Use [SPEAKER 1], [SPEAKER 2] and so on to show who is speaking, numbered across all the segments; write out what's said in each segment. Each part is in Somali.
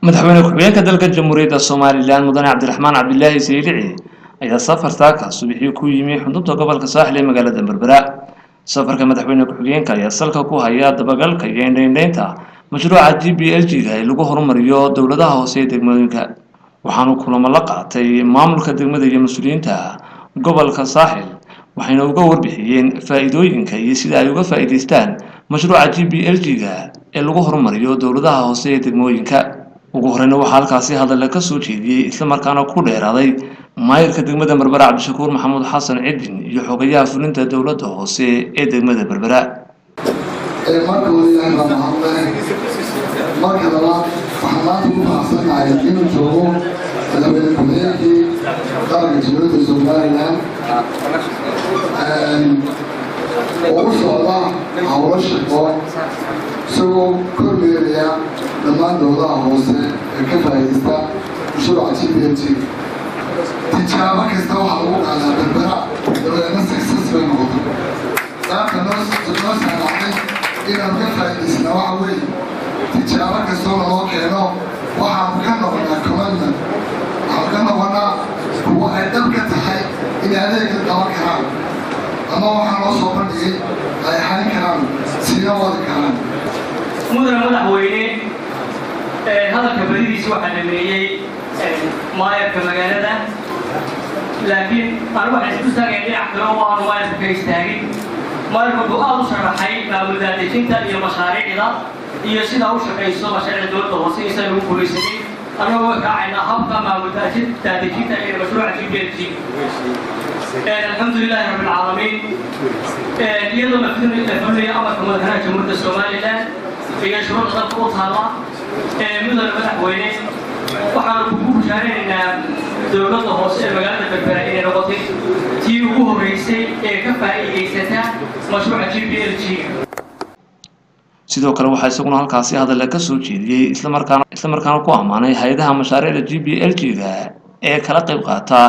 [SPEAKER 1] madaxweyne ku-xigeenka dalka jamhuuriyadda Soomaaliland mudane Cabdiraxmaan Cabdilaahi Saylici ayaa safar taaka subaxii ku yimi xudunta gobolka Saaxil ee magaalada Berbera. safarka madaxweyne ku-xigeenka ayaa salka ku haya dabagalka iyo indhaynta mashruuca GPLG-ga ee lagu horumariyo dowladaha hoose ee degmooyinka. waxaanu kulamo la qaatay maamulka degmada iyo mas'uuliyiinta gobolka Saaxil waxayna uga warbixiyeen faa'iidooyinka iyo sida ay uga faa'iideystaan mashruuca GPLG-ga ee lagu horumariyo dowladaha hoose ee degmooyinka. ugu horreyn waxaa halkaasi hadal ka soo jeediyay isla markaana ku dheeraaday maayirka degmada Berbera Cabdishakuur Maxamuud Xasan Cidin iyo xogayaha fulinta dowladda hoose ee degmada Berbera.
[SPEAKER 2] isagoo kormeeraya dhammaan dowladaha hoose ee ka faa'iideysta mashruuca GPLG. tijaabo kasta waxaa lagu qaadaa Berbera dabeedna success bay noqotay. sababta noo saamaxday inaan ka faa'iideysna waxa weeye tijaabo kastoo naloo keeno waxaanu ka noqonaa commitment, waxaanu ka noqonaa kuwa ay dhab ka tahay inay adeega qaban karaan ama waxaa loo soo bandhigay ay hayn karaan sina wadi karaan.
[SPEAKER 3] mudane madaxweyne hadalka badidiisa waxaa dhameeyey maayarka magaalada, laakiin anigu waxaan isku taagay dhinac kale oo aanu maayarka ka istaagin. maayarka wuxuu aad u sharaxay maamul daadejinta iyo mashaariicda iyo sidaa u shaqayso mashaariicda dowladda hoose isaga lagu guulaysanay anagoo raacayna habka maamul daadejinta ee mashruuca GPLG. الحمد لله رب العالمين. يلا مفهومي أمر كمدينة جمهورية الصوماليلاند في شروط ضبط هذا مدن مدحوينين وحنا بقول شهرين إن دولة هوسة مجال البربرة إلى نقطة تيجوه رئيسي كفاء إيساتا مشروع GPLG.
[SPEAKER 1] sidoo kale waxaa isaguna halkaasi hadal ka soo jeediyay isla markaana ku amaanay hay'adaha mashaariicda GPLG-ga ee kala qayb qaata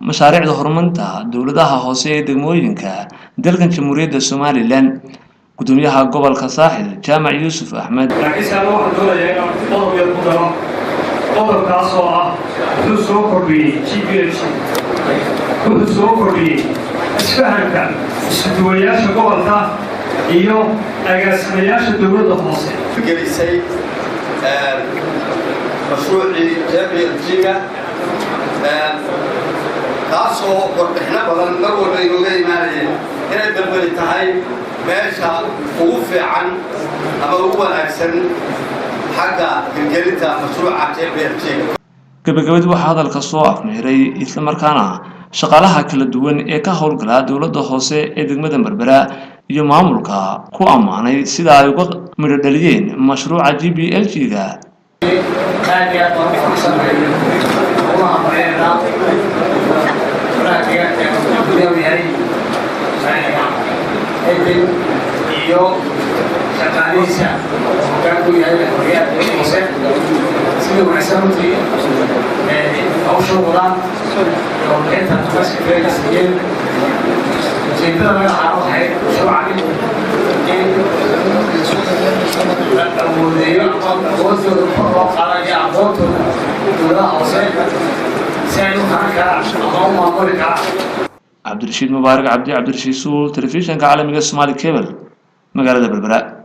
[SPEAKER 1] mashaariicda horumarinta dowladaha hoose ee degmooyinka dalkan jamhuuriyadda Soomaaliland. gudoomiyaha gobolka Saaxil Jaamac Yuusuf Axmed
[SPEAKER 4] qodobkaas oo ah wuxuu soo kordhiyey GPLG, wuxuu soo kordhiyey isfahanka isduwayaasha gobolka iyo agaasimayaasha dowladda hoose.
[SPEAKER 5] gelisay mashruucii GPLG-ga taasoo warbixino badan mar walba inooga imaanayeen inay Berberi tahay meesha ugu fiican ama ugu wanaagsan xagga hirgelinta mashruuca GPLG-ga.
[SPEAKER 1] gabagabadii waxaa hadalka soo afmeeray isla markaana shaqaalaha kala duwan ee ka howlgala dowladda hoose ee degmada Berbera iyo maamulka ku amaanay sida ay uga midho dhaliyeen mashruuca GPLG-ga. عبد الرشيد مبارك عبد الرشيد سول تلفزيون كعالمي الصومالي كيبل مقالة بربراء.